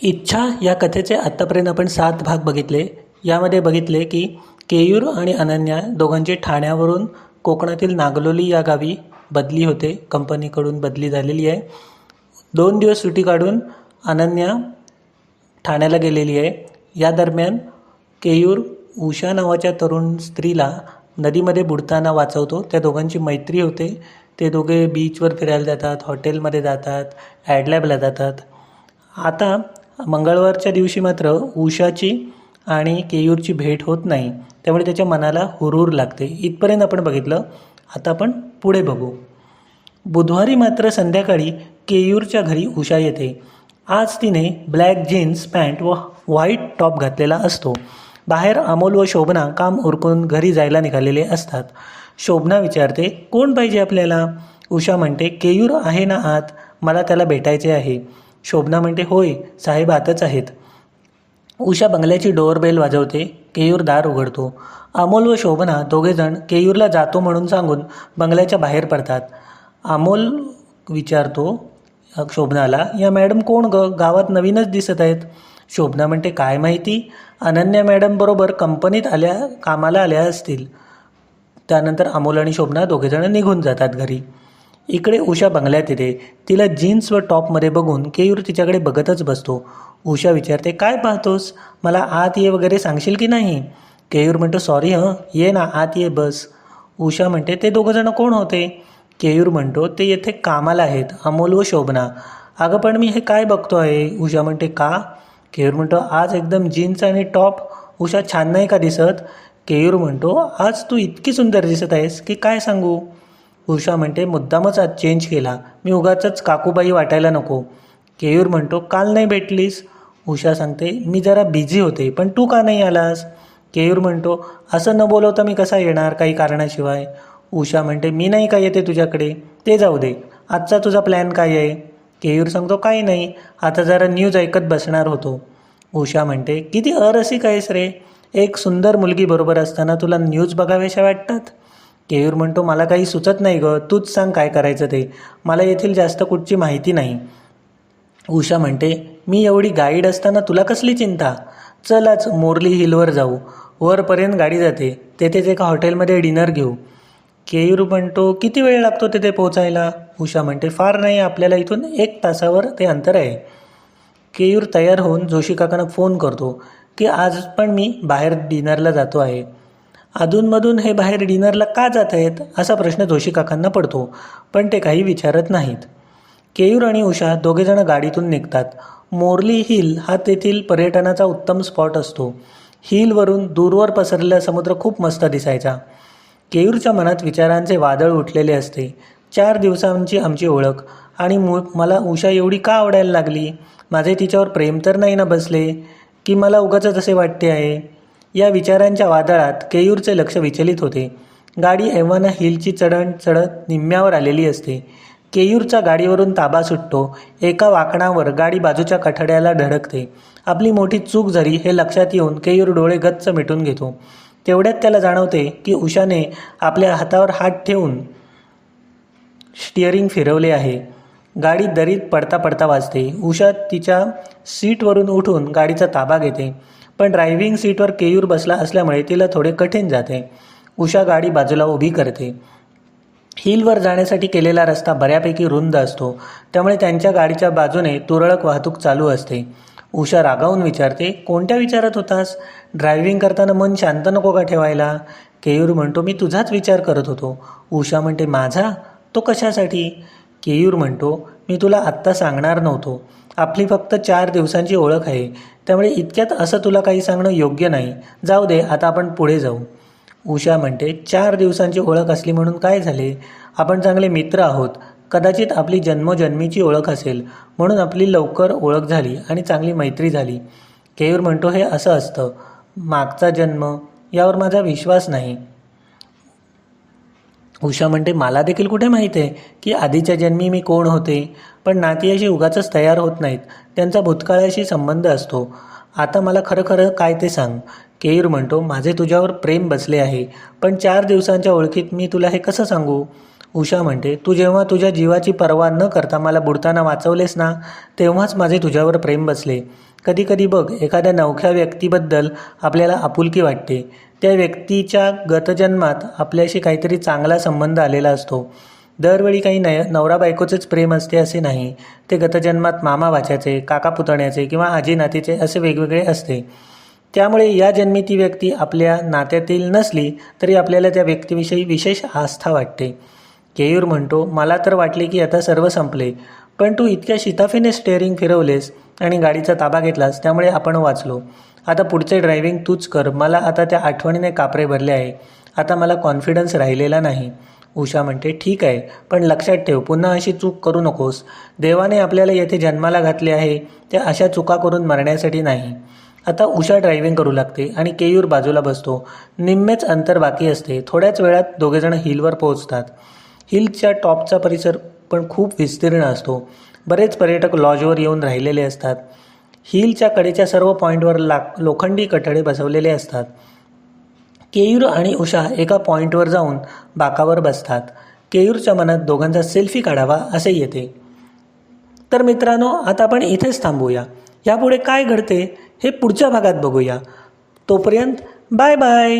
इच्छा या कथेचे आत्तापर्यंत आपण 7 भाग बघितले. यामध्ये बघितले की केयूर आणि अनन्या दोघांची ठाण्यावरून कोकणातील नागलोली या गावी बदली होते. कंपनीकडून बदली झालेली आहे. 2 दिवस सुट्टी काढून अनन्या ठाण्याला गेलेली आहे. या दरम्यान केयूर उषा नावाच्या तरुण स्त्रीला नदीमध्ये बुडताना वाचवतो. त्या दोघांची मैत्री होते. ते दोघे बीचवर फिरायला जातात, हॉटेलमध्ये जातात, ॲडलॅबला जातात. आता मंगळवारच्या दिवशी मात्र उषाची आणि केयूरची भेट होत नाही. त्यामुळे त्याच्या मनाला हुरूर लागते. इथपर्यंत आपण बघितलं. आता आपण पुढे बघू. बुधवारी मात्र संध्याकाळी केयूरच्या घरी उषा येते. आज तिने ब्लॅक जीन्स पॅन्ट व व्हाईट टॉप घातलेला असतो. बाहेर अमोल व शोभना काम उरकून घरी जायला निघालेले असतात. शोभना विचारते, कोण पाहिजे आपल्याला? उषा म्हणते, केयूर आहे ना आत, मला त्याला भेटायचे आहे. शोभना म्हणते, होय साहेब आतच आहेत. उषा बंगल्याची डोअरबेल वाजवते. केयूर दार उघडतो. अमोल व शोभना दोघेजण केयूरला जातो म्हणून सांगून बंगल्याच्या बाहेर पडतात. अमोल विचारतो शोभनाला, या मॅडम कोण गावात नवीनच दिसत आहेत. शोभना म्हणते, काय माहिती, अनन्या मॅडम बरोबर कंपनीत कामाला आल्या असतील. त्यानंतर अमोल आणि शोभना दोघेजण निघून जातात घरी. इकडे उषा बंगल्यात येते. तिला जीन्स व टॉपमध्ये बघून केयूर तिच्याकडे बघतच बसतो. उषा विचारते, काय पाहतोस, मला आत ये वगैरे सांगशील की नाही? केयूर म्हणतो, सॉरी ये ना आत ये बस. उषा म्हणते, ते दोघंजण कोण होते? केयूर म्हणतो, ते येथे कामाला आहेत, अमोल व शोभना. अगं पण मी हे काय बघतो आहे? उषा म्हणते, का? केयूर म्हणतो, आज एकदम जीन्स आणि टॉप उषा छान नाही का दिसत? केयूर म्हणतो, आज तू इतकी सुंदर दिसत आहेस की काय सांगू. उषा म्हणते, मुद्दामच आज चेंज केला, मी उगाचच काकूबाई वाटायला नको. केयूर म्हणतो, काल नाही भेटलीस? उषा सांगते, मी जरा बिझी होते, पण तू का नाही आलास? केयूर म्हणतो, असं न बोलवता मी कसा येणार काही कारणाशिवाय? उषा म्हणते, मी नाही का येते तुझ्याकडे, ते जाऊ दे, आजचा तुझा प्लॅन काय आहे? केयूर सांगतो, काही नाही, आता जरा न्यूज ऐकत बसणार होतो. उषा म्हणते, किती अरसिक आहेस रे, एक सुंदर मुलगी बरोबर असताना तुला न्यूज बघाव्याशा वाटतात? केयूर म्हणतो, मला काही सुचत नाही गं, तूच सांग काय करायचं ते, मला येथील जास्त कुठची माहिती नाही. उषा म्हणते, मी एवढी गाईड असताना तुला कसली चिंता, चलाच मोरली हिलवर जाऊ. वरपर्यंत गाडी जाते, तेथेच एका हॉटेलमध्ये डिनर घेऊ. केयूर म्हणतो, किती वेळ लागतो तिथे पोचायला? उषा म्हणते, फार नाही, आपल्याला इथून 1 तासावर ते अंतर आहे. केयूर तयार होऊन जोशी काकांना फोन करतो की आज पण मी बाहेर डिनरला जातो आहे. अधूनमधून हे बाहेर डिनरला का जात आहेत असा प्रश्न जोशी काकांना पडतो, पण ते काही विचारत नाहीत. केयूर आणि उषा दोघेजण गाडीतून निघतात. मोरली हिल हा तेथील पर्यटनाचा उत्तम स्पॉट असतो. हिलवरून दूरवर पसरलेला समुद्र खूप मस्त दिसायचा. केयूरच्या मनात विचारांचे वादळ उठलेले असते. 4 दिवसांची आमची ओळख आणि मला उषा एवढी का आवडायला लागली? माझे तिच्यावर प्रेम तर नाही ना बसले, की मला उगाचच असे वाटते आहे? या विचारांच्या वादळात केयूरचे लक्ष विचलित होते. गाडी एव्हाना हिलची चढण चढत निम्म्यावर आलेली असते. केयूरचा गाडीवरून ताबा सुटतो. एका वाकणावर गाडी बाजूच्या कठड्याला धडकते. आपली मोठी चूक झाली हे लक्षात येऊन केयूर डोळे गच्च मिटून घेतो. तेवढ्यात त्याला जाणवते की उषाने आपल्या हातावर हात ठेवून स्टिअरिंग फिरवले आहे. गाडी दरीत पडता पडता वाजते. उषा तिच्या सीटवरून उठून गाडीचा ताबा घेते, पण ड्रायव्हिंग सीटवर केयूर बसला असल्यामुळे तिला थोडे कठीण जाते. उषा गाडी बाजूला उभी करते. हिलवर जाण्यासाठी केलेला रस्ता बऱ्यापैकी रुंद असतो, त्यामुळे त्यांच्या गाडीच्या बाजूने तुरळक वाहतूक चालू असते. उषा रागावून विचारते, कोणत्या विचारात होतास? ड्रायव्हिंग करताना मन शांत नको का ठेवायला? केयूर म्हणतो, मी तुझाच विचार करत होतो. उषा म्हणते, माझा? तो कशासाठी? केयूर म्हणतो, मी तुला आत्ता सांगणार नव्हतो. आपली फक्त 4 दिवसांची ओळख आहे, त्यामुळे इतक्यात असं तुला काही सांगणं योग्य नाही. जाऊ दे, आता आपण पुढे जाऊ. उषा म्हणते, 4 दिवसांची ओळख असली म्हणून काय झाले? आपण चांगले मित्र आहोत. कदाचित आपली जन्मोजन्मीची ओळख असेल म्हणून आपली लवकर ओळख झाली आणि चांगली मैत्री झाली. केयूर म्हणतो, हे असं असतं. मागचा जन्म यावर माझा विश्वास नाही. उषा म्हणते, मला देखील कुठे माहीत आहे की आधीच्या जन्मी मी कोण होते, पण नाती अशी उगाचच तयार होत नाहीत, त्यांचा भूतकाळाशी संबंध असतो. आता मला खरं खरं काय ते सांग. केयूर म्हणतो, माझे तुझ्यावर प्रेम बसले आहे, पण 4 दिवसांच्या ओळखीत मी तुला हे कसं सांगू? उषा म्हणते, तू जेव्हा तुझ्या जीवाची पर्वा न करता मला बुडताना वाचवलेस ना, तेव्हाच माझे तुझ्यावर प्रेम बसले. कधीकधी बघ, एखाद्या नवख्या व्यक्तीबद्दल आपल्याला आपुलकी वाटते. त्या व्यक्तीच्या गतजन्मात आपल्याशी काहीतरी चांगला संबंध आलेला असतो. दरवेळी काही नवरा बायकोचेच प्रेम असते असे नाही. ते गतजन्मात मामा भाच्याचे, काका पुतण्याचे किंवा आजी नातीचे असे वेगवेगळे असते. त्यामुळे या जन्मी ती व्यक्ती आपल्या नात्यातील नसली तरी आपल्याला त्या व्यक्तीविषयी विशेष आस्था वाटते. केयूर म्हणतो, मला तर वाटले की आता सर्व संपले, पण तू इतक्या शिताफीने स्टेअरिंग फिरवलेस आणि गाडीचा ताबा घेतलास, त्यामुळे आपण वाचलो. आता पुढचे ड्रायव्हिंग तूच कर. मला आता त्या आठवणीने कापरे भरले आहे. आता मला कॉन्फिडन्स राहिलेला नाही. उषा म्हणते, ठीक आहे, पण लक्षात ठेव, पुन्हा अशी चूक करू नकोस. देवाने आपल्याला येथे जन्माला घातले आहे ते अशा चुका करून मरण्यासाठी नाही. आता उषा ड्रायव्हिंग करू लागते आणि केयूर बाजूला बसतो. निम्मेच अंतर बाकी असते. थोड्याच वेळात दोघेजण हिलवर पोहोचतात. हिलच्या टॉपचा परिसर पण खूप विस्तीर्ण असतो. बरेच पर्यटक लॉजवर येऊन राहिलेले असतात. हिलच्या कडेच्या सर्व पॉईंटवर लोखंडी कठडे बसवलेले असतात. केयूर आणि उषा एका पॉईंटवर जाऊन बाकावर बसतात. केयूरच्या मनात दोघांचा सेल्फी काढावा असे येते. तर मित्रांनो, आता आपण इथेच थांबूया. यापुढे काय घडते हे पुढच्या भागात बघूया. तोपर्यंत बाय बाय.